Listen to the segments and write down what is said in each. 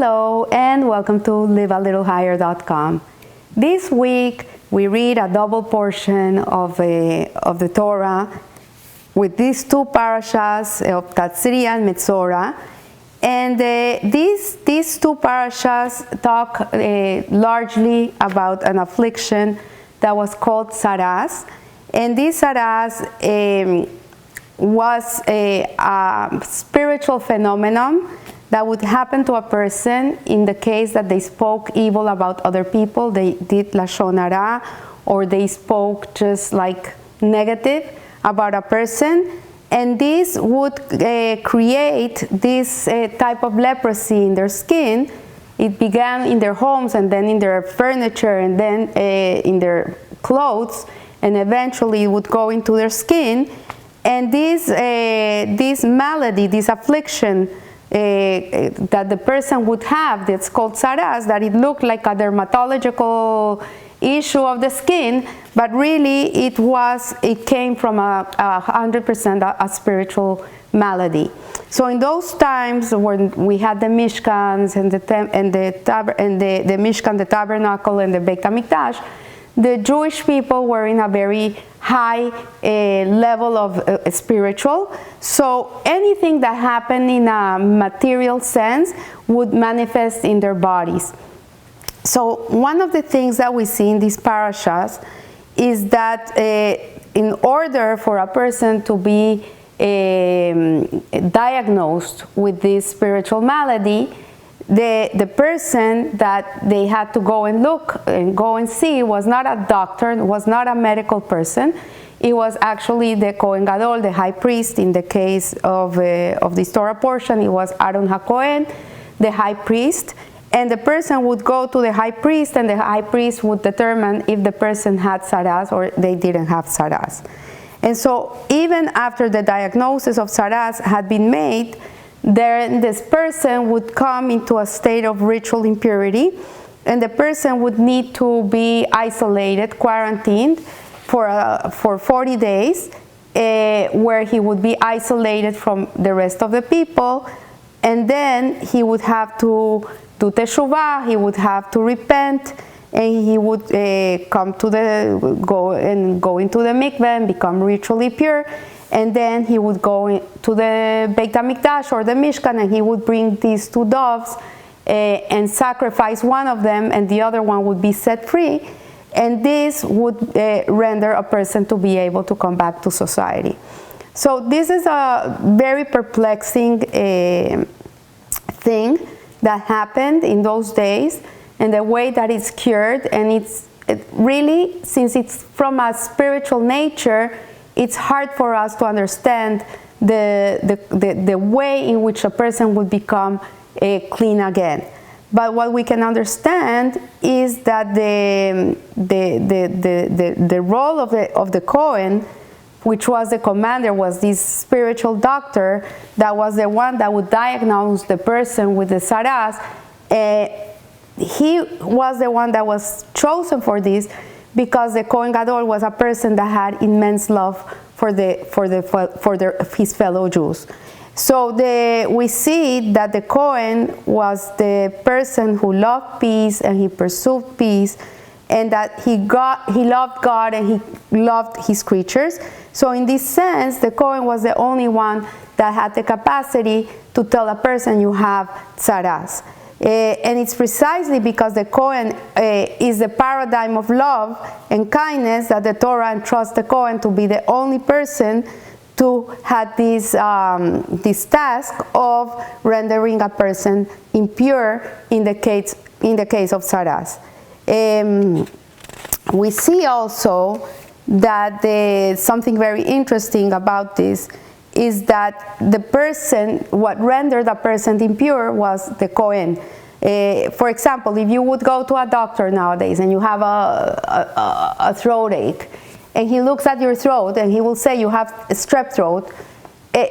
Hello and welcome to livealittlehigher.com. This week we read a double portion of the Torah with these two parashas of Tazria-Metzora. And these two parashas talk largely about an affliction that was called saras. And this saras was a spiritual phenomenon that would happen to a person in the case that they spoke evil about other people, they did lashon hara, or they spoke just like negative about a person. And this would create this type of leprosy in their skin. It began in their homes, and then in their furniture, and then in their clothes, and eventually it would go into their skin. And this malady, this affliction that the person would have, that's called saras, that it looked like a dermatological issue of the skin, but really it came from 100% a spiritual malady. So in those times when we had the Mishkans and the Mishkan, the tabernacle, and the Beit HaMikdash, the Jewish people were in a very high level of spiritual. So anything that happened in a material sense would manifest in their bodies. So one of the things that we see in these parashas is that in order for a person to be diagnosed with this spiritual malady, the person that they had to go and look and go and see was not a doctor, was not a medical person. It was actually the Kohen Gadol, the high priest. In the case of this Torah portion, it was Aaron HaKohen, the high priest. And the person would go to the high priest, and the high priest would determine if the person had saras or they didn't have saras. And so even after the diagnosis of saras had been made, then this person would come into a state of ritual impurity, and the person would need to be isolated, quarantined for 40 days, where he would be isolated from the rest of the people, and then he would have to do teshuvah, he would have to repent, and he would go into the mikveh and become ritually pure. And then he would go to the Beit HaMikdash or the Mishkan, and he would bring these two doves and sacrifice one of them, and the other one would be set free. And this would render a person to be able to come back to society. So this is a very perplexing thing that happened in those days, and the way that it's cured. And it really, since it's from a spiritual nature, it's hard for us to understand the way in which a person would become clean again. But what we can understand is that the role of the Kohen, which was the commander, was this spiritual doctor that was the one that would diagnose the person with the saras. He was the one that was chosen for this, because the Kohen Gadol was a person that had immense love for his fellow Jews. So we see that the Kohen was the person who loved peace, and he pursued peace, and that he loved God and he loved his creatures. So in this sense, the Kohen was the only one that had the capacity to tell a person you have saras. And it's precisely because the Kohen is the paradigm of love and kindness that the Torah entrusts the Kohen to be the only person to have this task of rendering a person impure in the case of saras. We see also that something very interesting about this is that what rendered a person impure was the Kohen. For example, if you would go to a doctor nowadays and you have a throat ache, and he looks at your throat and he will say you have strep throat,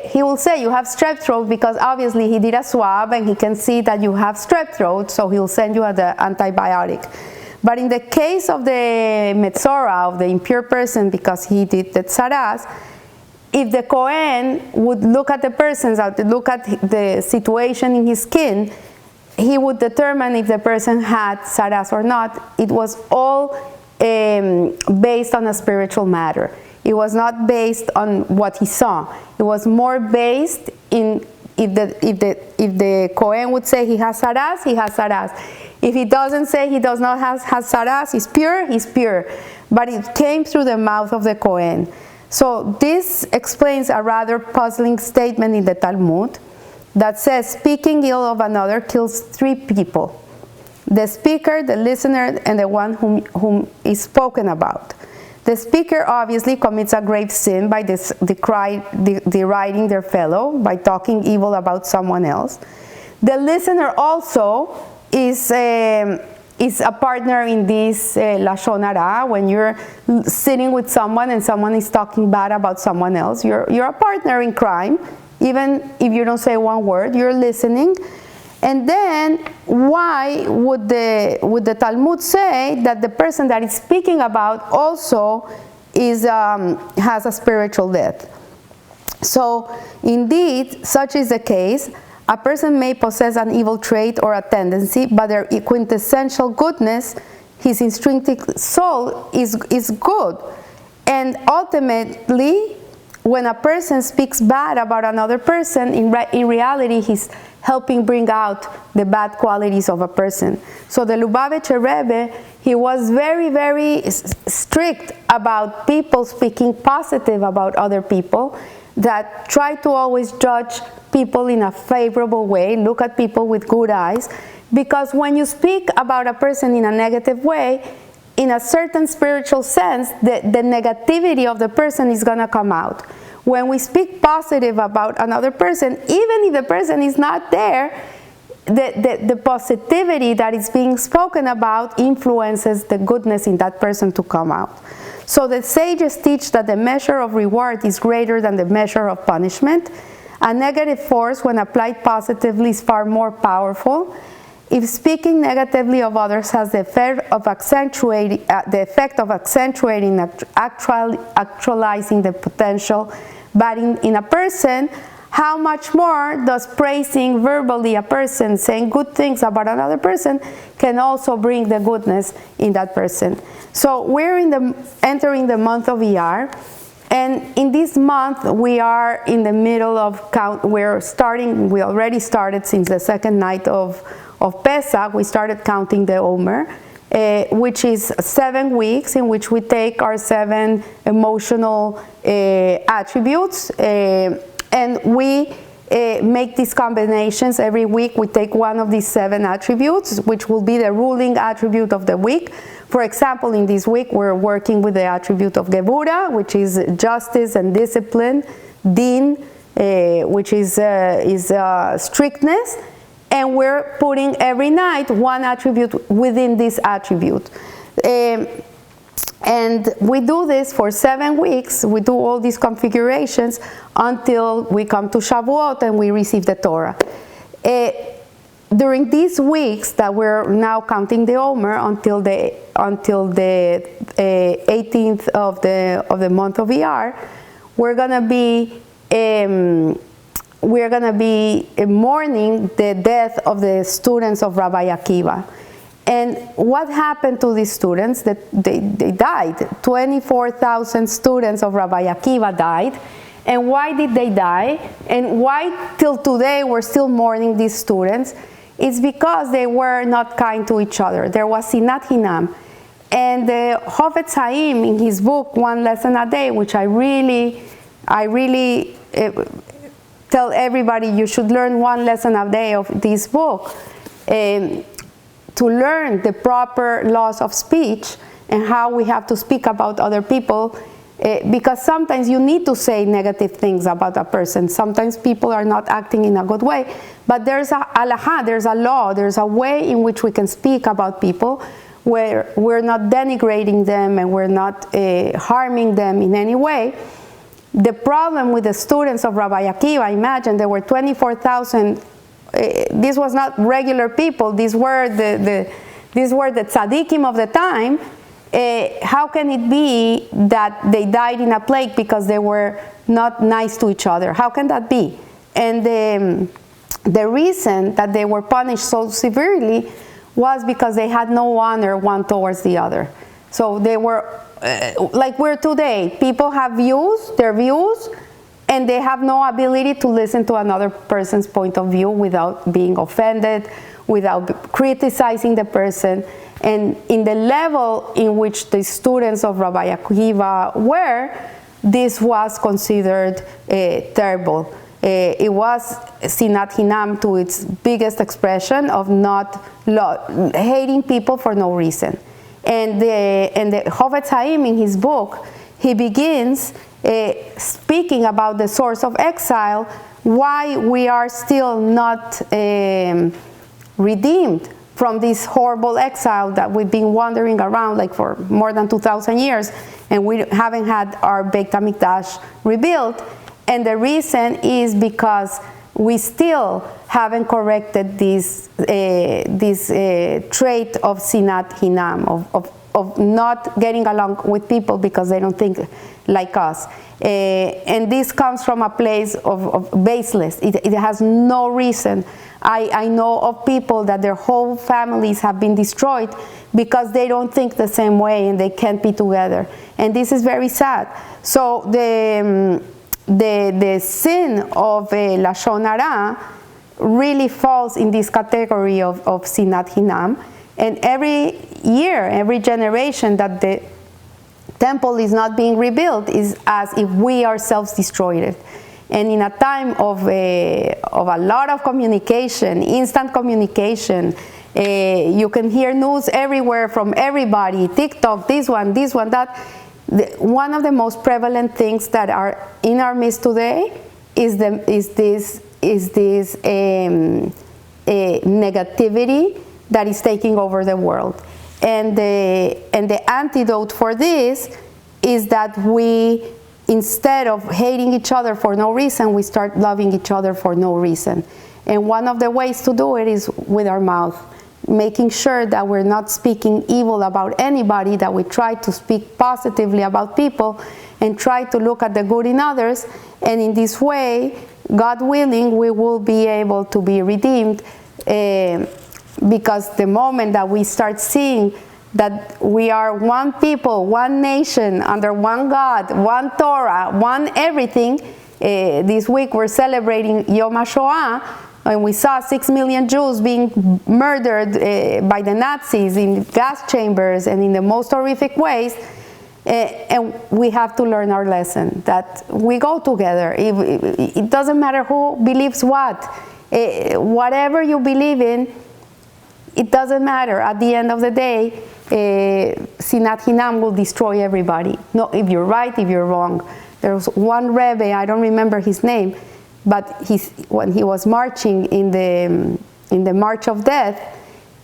he will say you have strep throat because obviously he did a swab and he can see that you have strep throat, so he'll send you the antibiotic. But in the case of the Metzora, of the impure person, because he did the saras, if the Kohen would look at the person, look at the situation in his skin, he would determine if the person had saras or not. It was all based on a spiritual matter. It was not based on what he saw. It was more based in if the Kohen would say he has saras, he has saras. If he doesn't say he does not have saras, he's pure. But it came through the mouth of the Kohen. So this explains a rather puzzling statement in the Talmud that says speaking ill of another kills 3 people: the speaker, the listener, and the one whom is spoken about. The speaker obviously commits a grave sin by deriding their fellow, by talking evil about someone else. The listener also is a partner in this lashon hara. When you're sitting with someone and someone is talking bad about someone else, you're a partner in crime. Even if you don't say one word, you're listening. And then why would the Talmud say that the person that is speaking about also has a spiritual death? So indeed, such is the case. A person may possess an evil trait or a tendency, but their quintessential goodness, his intrinsic soul, is good. And ultimately, when a person speaks bad about another person, in reality, he's helping bring out the bad qualities of a person. So the Lubavitcher Rebbe, he was very, very strict about people speaking positive about other people, that try to always judge people in a favorable way, look at people with good eyes, because when you speak about a person in a negative way, in a certain spiritual sense, the negativity of the person is going to come out. When we speak positive about another person, even if the person is not there, the positivity that is being spoken about influences the goodness in that person to come out. So the sages teach that the measure of reward is greater than the measure of punishment. A negative force, when applied positively, is far more powerful. If speaking negatively of others has the effect of accentuating, actualizing the potential, but in a person, how much more does praising verbally a person, saying good things about another person, can also bring the goodness in that person. So we're entering the month of Iyar, and in this month we are in the middle of we already started since the second night of Pesach. We started counting the Omer, which is 7 weeks in which we take our 7 emotional attributes, and we make these combinations. Every week we take one of these 7 attributes, which will be the ruling attribute of the week. For example, in this week we're working with the attribute of Gevura, which is justice and discipline, Din, which is strictness, and we're putting every night one attribute within this attribute. And we do this for 7 weeks. We do all these configurations until we come to Shavuot and we receive the Torah. During these weeks that we're now counting the Omer until the 18th of the month of Iyar, we're gonna be mourning the death of the students of Rabbi Akiva. And what happened to these students? That they died. 24,000 students of Rabbi Akiva died. And why did they die? And why till today we're still mourning these students? It's because they were not kind to each other. There was sinat hinam. And the Hofetz Haim, in his book, One Lesson a Day, which I really tell everybody you should learn 1 lesson a day of this book, to learn the proper laws of speech and how we have to speak about other people, because sometimes you need to say negative things about a person. Sometimes people are not acting in a good way, but there's a halacha, there's a law, there's a way in which we can speak about people where we're not denigrating them and we're not harming them in any way. The problem with the students of Rabbi Akiva, imagine there were 24,000. This was not regular people. These were the tzaddikim of the time. How can it be that they died in a plague because they were not nice to each other? How can that be? And the reason that they were punished so severely was because they had no honor one towards the other. So they were, like we're today, people have views, their views, and they have no ability to listen to another person's point of view without being offended, without criticizing the person. And in the level in which the students of Rabbi Akiva were, this was considered terrible. It was sinat hinam to its biggest expression of not hating people for no reason. And the Hovetz Haim, in his book, he begins speaking about the source of exile, why we are still not redeemed from this horrible exile that we've been wandering around like for more than 2,000 years, and we haven't had our Beit HaMikdash rebuilt. And the reason is because we still haven't corrected this trait of sinat hinam, of not getting along with people because they don't think like us. And this comes from a place of baseless. It has no reason. I know of people that their whole families have been destroyed because they don't think the same way and they can't be together. And this is very sad. So the sin of Lashon Hara really falls in this category of sinat hinam. And every year, every generation that the temple is not being rebuilt is as if we ourselves destroyed it. And in a time of a lot of communication, instant communication, you can hear news everywhere from everybody, TikTok, this one, that. One of the most prevalent things that are in our midst today is this negativity that is taking over the world. And the antidote for this is that we, instead of hating each other for no reason, we start loving each other for no reason. And one of the ways to do it is with our mouth, making sure that we're not speaking evil about anybody, that we try to speak positively about people and try to look at the good in others. And in this way, God willing, we will be able to be redeemed, because the moment that we start seeing that we are one people, one nation, under one God, one Torah, one everything. This week we're celebrating Yom HaShoah, and we saw 6 million Jews being murdered by the Nazis in gas chambers and in the most horrific ways. And we have to learn our lesson, that we go together. It doesn't matter who believes what. Whatever you believe in, it doesn't matter. At the end of the day, sinat hinam will destroy everybody. No, if you're right, if you're wrong. There was one Rebbe, I don't remember his name, but when he was marching in the March of Death,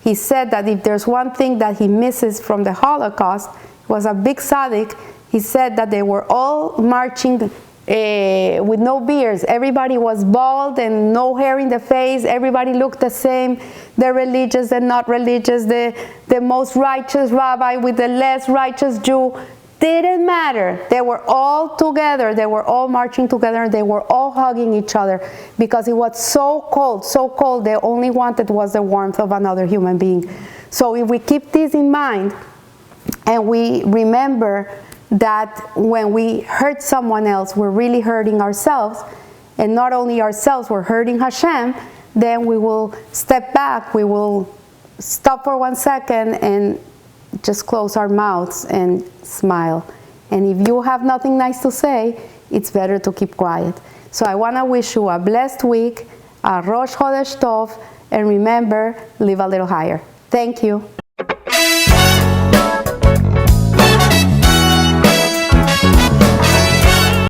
he said that if there's one thing that he misses from the Holocaust, was a big tzaddik. He said that they were all marching with no beards. Everybody was bald and no hair in the face. Everybody looked the same. The religious and not religious, the most righteous rabbi with the less righteous Jew. Didn't matter. They were all together. They were all marching together. They were all hugging each other because it was so cold, so cold. They only wanted was the warmth of another human being. So if we keep this in mind and we remember that when we hurt someone else, we're really hurting ourselves, and not only ourselves, we're hurting Hashem, then we will step back, we will stop for 1 second and just close our mouths and smile. And if you have nothing nice to say, it's better to keep quiet. So I want to wish you a blessed week, a Rosh Chodesh Tov, and remember, live a little higher. Thank you.